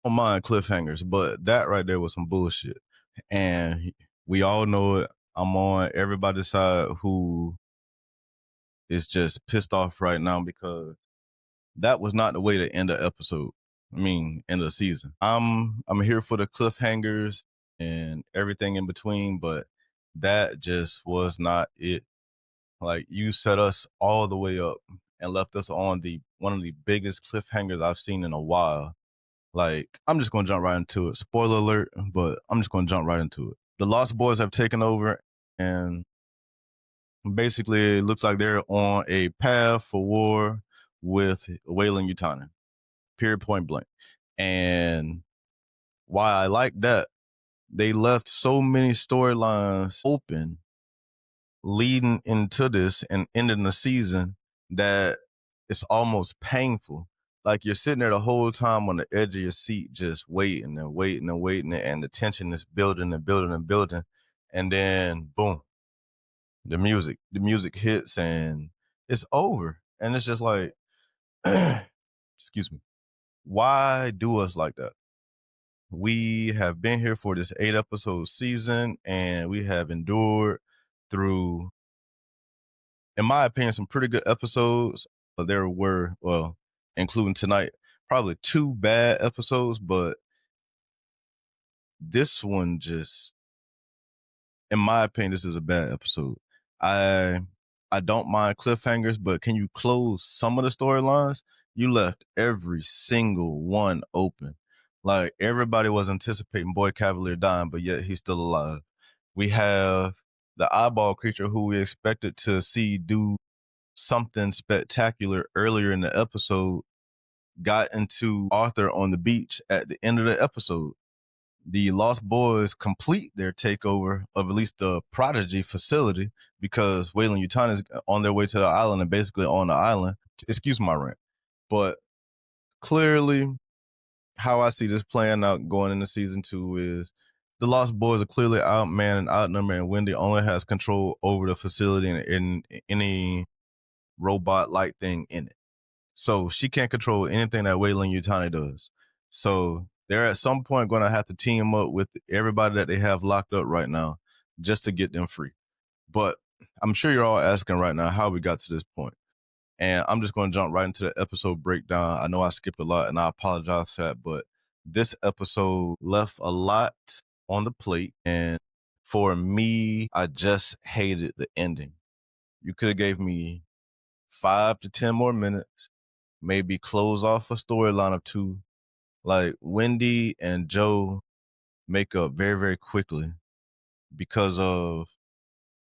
don't mind cliffhangers, but that right there was some bullshit. And we all know it. I'm on everybody's side who is just pissed off right now because that was not the way to end the episode. I mean, end of the season. I'm here for the cliffhangers and everything in between, but that just was not it. Like, you set us all the way up and left us on the one of the biggest cliffhangers I've seen in a while. Like, I'm just gonna jump right into it. Spoiler alert, but I'm just gonna jump right into it. The Lost Boys have taken over, and basically it looks like they're on a path for war with Weyland Yutani. Period, point blank. And why I like that, they left so many storylines open leading into this and ending the season that it's almost painful. Like, you're sitting there the whole time on the edge of your seat, just waiting and waiting and waiting, and the tension is building and building and building. And then boom, the music hits and it's over. And it's just like, excuse me, why do us like that? We have been here for this 8-episode season, and we have endured through, in my opinion, some pretty good episodes. But there were, well, including tonight, probably 2 bad episodes, but this one just, in my opinion, this is a bad episode. I don't mind cliffhangers, but can you close some of the storylines? You left every single one open. Like, everybody was anticipating Boy Cavalier dying, but yet he's still alive. We have the eyeball creature who we expected to see do something spectacular earlier in the episode, got into Arthur on the beach at the end of the episode. The Lost Boys complete their takeover of at least the Prodigy facility because Weyland Yutani is on their way to the island and basically on the island. Excuse my rant. But clearly, how I see this playing out going into season 2 is the Lost Boys are clearly outmanned and outnumbered, and Wendy only has control over the facility and any robot-like thing in it. So she can't control anything that Weyland Yutani does. So they're at some point going to have to team up with everybody that they have locked up right now just to get them free. But I'm sure you're all asking right now how we got to this point. And I'm just going to jump right into the episode breakdown. I know I skipped a lot and I apologize for that, but this episode left a lot on the plate. And for me, I just hated the ending. You could have gave me 5 to 10 more minutes, maybe close off a storyline or 2. Like, Wendy and Joe make up very, very quickly because of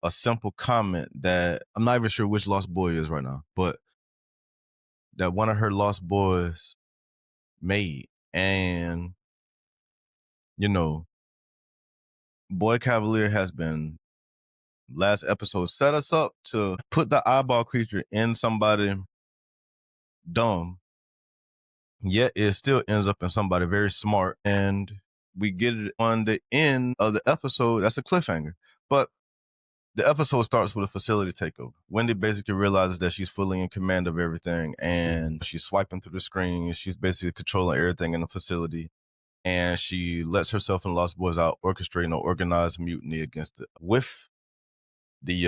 a simple comment that I'm not even sure which Lost Boy is right now, but that one of her Lost Boys made. And, you know, Boy Cavalier has been, last episode, set us up to put the eyeball creature in somebody dumb, yet it still ends up in somebody very smart. And we get it on the end of the episode. That's a cliffhanger. But the episode starts with a facility takeover. Wendy basically realizes that she's fully in command of everything, and she's swiping through the screen. She's basically controlling everything in the facility. And she lets herself and Lost Boys out orchestrating an organized mutiny against it with the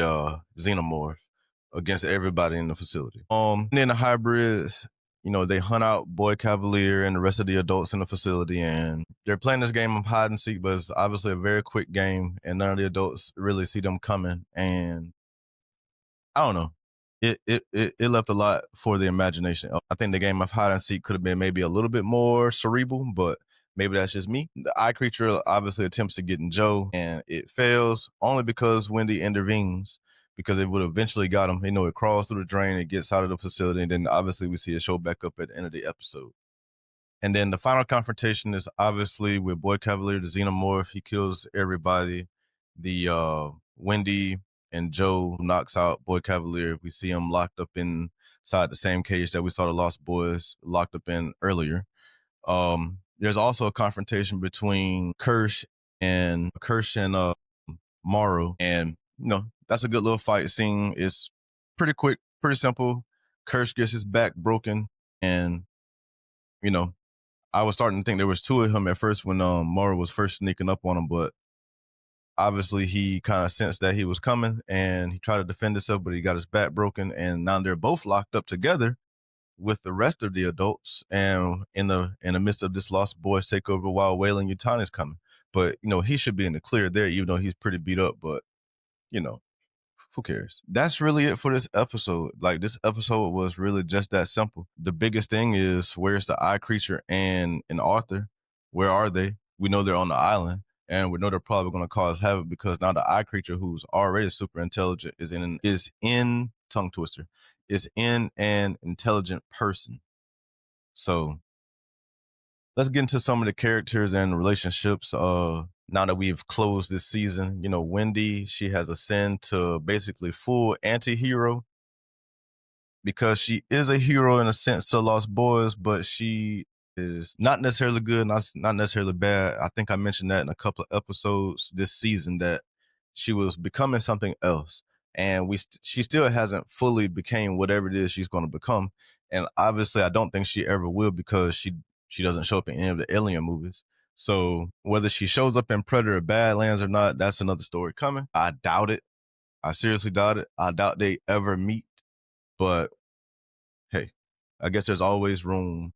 Xenomorph against everybody in the facility. And then the hybrids, they hunt out Boy Cavalier and the rest of the adults in the facility, and they're playing this game of hide and seek, but it's obviously a very quick game, and none of the adults really see them coming. And I don't know. It left a lot for the imagination. I think the game of hide and seek could have been maybe a little bit more cerebral, but maybe that's just me. The eye creature obviously attempts to get in Joe, and it fails only because Wendy intervenes, because it would have eventually got him. It crawls through the drain, it gets out of the facility, and then obviously we see it show back up at the end of the episode. And then the final confrontation is obviously with Boy Cavalier, the Xenomorph. He kills everybody. The Wendy and Joe knocks out Boy Cavalier. We see him locked up inside the same cage that we saw the Lost Boys locked up in earlier. There's also a confrontation between Kirsch and Morrow, and that's a good little fight scene. It's pretty quick, pretty simple. Kirsch gets his back broken, and I was starting to think there was two of him at first when Mora was first sneaking up on him, but obviously he kind of sensed that he was coming and he tried to defend himself, but he got his back broken, and now they're both locked up together with the rest of the adults and in the midst of this Lost Boys takeover while Weyland Yutani is coming. But he should be in the clear there, even though he's pretty beat up, but you know, who cares? That's really it for this episode. Like, this episode was really just that simple. The biggest thing is, where's the eye creature and Arthur? Where are they? We know they're on the island, and we know they're probably going to cause havoc because now the eye creature, who's already super intelligent, is in tongue twister, is in an intelligent person. So let's get into some of the characters and relationships. Now that we've closed this season, Wendy, she has ascended to basically full anti-hero because she is a hero in a sense to Lost Boys, but she is not necessarily good, not necessarily bad. I think I mentioned that in a couple of episodes this season that she was becoming something else, and she still hasn't fully became whatever it is she's going to become. And obviously, I don't think she ever will because she doesn't show up in any of the Alien movies. So whether she shows up in Predator Badlands or not, that's another story coming. I doubt it. I seriously doubt it. I doubt they ever meet. But hey, I guess there's always room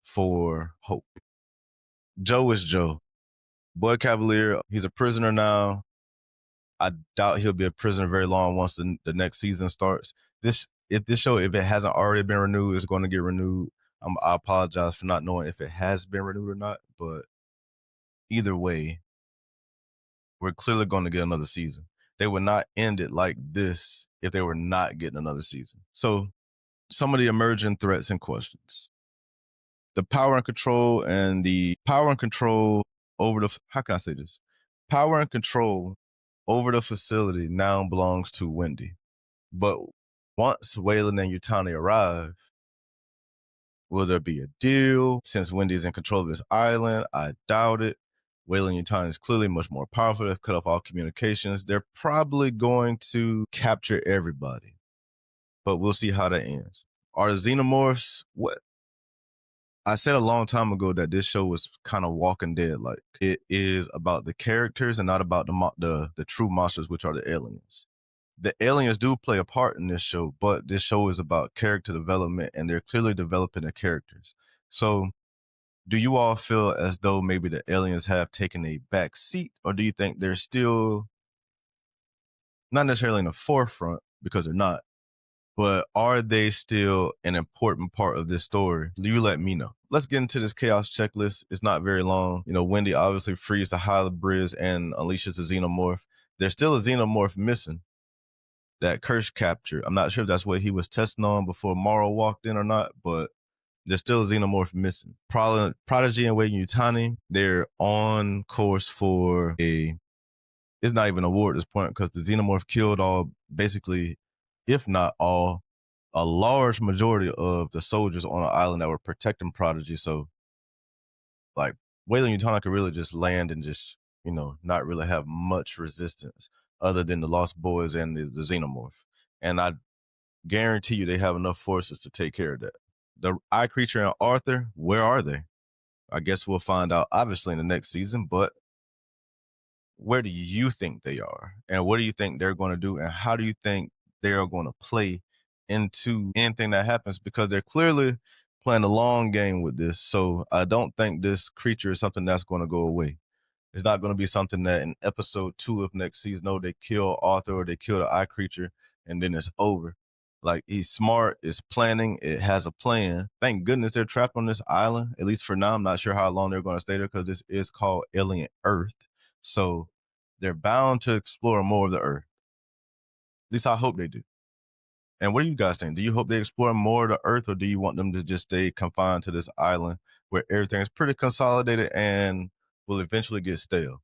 for hope. Joe is Joe. Boy Cavalier, he's a prisoner now. I doubt he'll be a prisoner very long once the next season starts. If this show, if it hasn't already been renewed, is going to get renewed. I apologize for not knowing if it has been renewed or not, but either way, we're clearly going to get another season. They would not end it like this if they were not getting another season. So, some of the emerging threats and questions. The power and control over the, how can I say this? Power and control over the facility now belongs to Wendy. But once Weyland and Yutani arrive, will there be a deal? Since Wendy's in control of this island, I doubt it. Weyland Yutani is clearly much more powerful. They've cut off all communications. They're probably going to capture everybody. But we'll see how that ends. Are the Xenomorphs, what? I said a long time ago that this show was kind of Walking Dead like. It is about the characters and not about the true monsters, which are the aliens. The aliens do play a part in this show, but this show is about character development, and they're clearly developing the characters. So, do you all feel as though maybe the aliens have taken a back seat, or do you think they're still not necessarily in the forefront because they're not, but are they still an important part of this story? You let me know. Let's get into this chaos checklist. It's not very long. Wendy obviously frees the hybrids and unleashes the xenomorph. There's still a xenomorph missing. That curse capture. I'm not sure if that's what he was testing on before Morrow walked in or not, but there's still a xenomorph missing. Prodigy and Weyland Yutani, they're on course for it's not even a war at this point because the xenomorph killed all, basically, if not all, a large majority of the soldiers on the island that were protecting Prodigy. So, like, Weyland Yutani could really just land and just, not really have much resistance other than the Lost Boys and the Xenomorph. And I guarantee you they have enough forces to take care of that. The Eye Creature and Arthur, where are they? I guess we'll find out, obviously, in the next season, but where do you think they are? And what do you think they're going to do? And how do you think they are going to play into anything that happens? Because they're clearly playing a long game with this. So I don't think this creature is something that's going to go away. It's not going to be something that in episode 2 of next season, they kill Arthur or they kill the Eye Creature and then it's over. Like, he's smart, it's planning, it has a plan. Thank goodness they're trapped on this island, at least for now. I'm not sure how long they're going to stay there because this is called Alien Earth. So they're bound to explore more of the Earth. At least I hope they do. And what do you guys think? Do you hope they explore more of the Earth, or do you want them to just stay confined to this island where everything is pretty consolidated and will eventually get stale?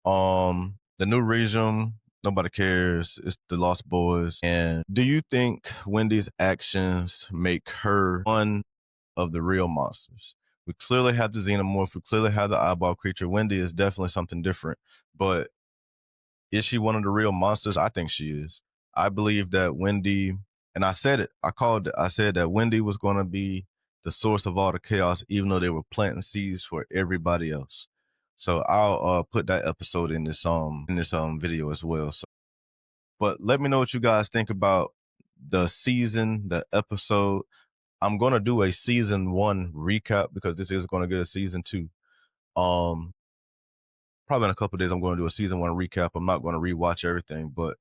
The new regime, nobody cares. It's the Lost Boys. And do you think Wendy's actions make her one of the real monsters? We clearly have the xenomorph. We clearly have the eyeball creature. Wendy is definitely something different. But is she one of the real monsters? I think she is. I believe that Wendy, and I said it, I said that Wendy was going to be the source of all the chaos, even though they were planting seeds for everybody else. So I'll put that episode in this video as well. So, but let me know what you guys think about the season, the episode. I'm gonna do a season 1 recap because this is gonna get a season 2. Probably in a couple of days I'm going to do a season 1 recap. I'm not going to rewatch everything, but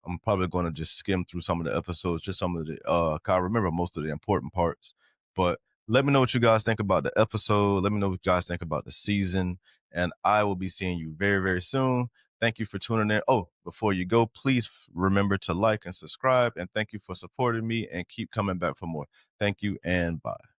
I'm probably going to just skim through some of the episodes, just some of the I remember most of the important parts. But let me know what you guys think about the episode. Let me know what you guys think about the season, and I will be seeing you very, very soon. Thank you for tuning in. Oh, before you go, please remember to like and subscribe, and thank you for supporting me and keep coming back for more. Thank you and bye.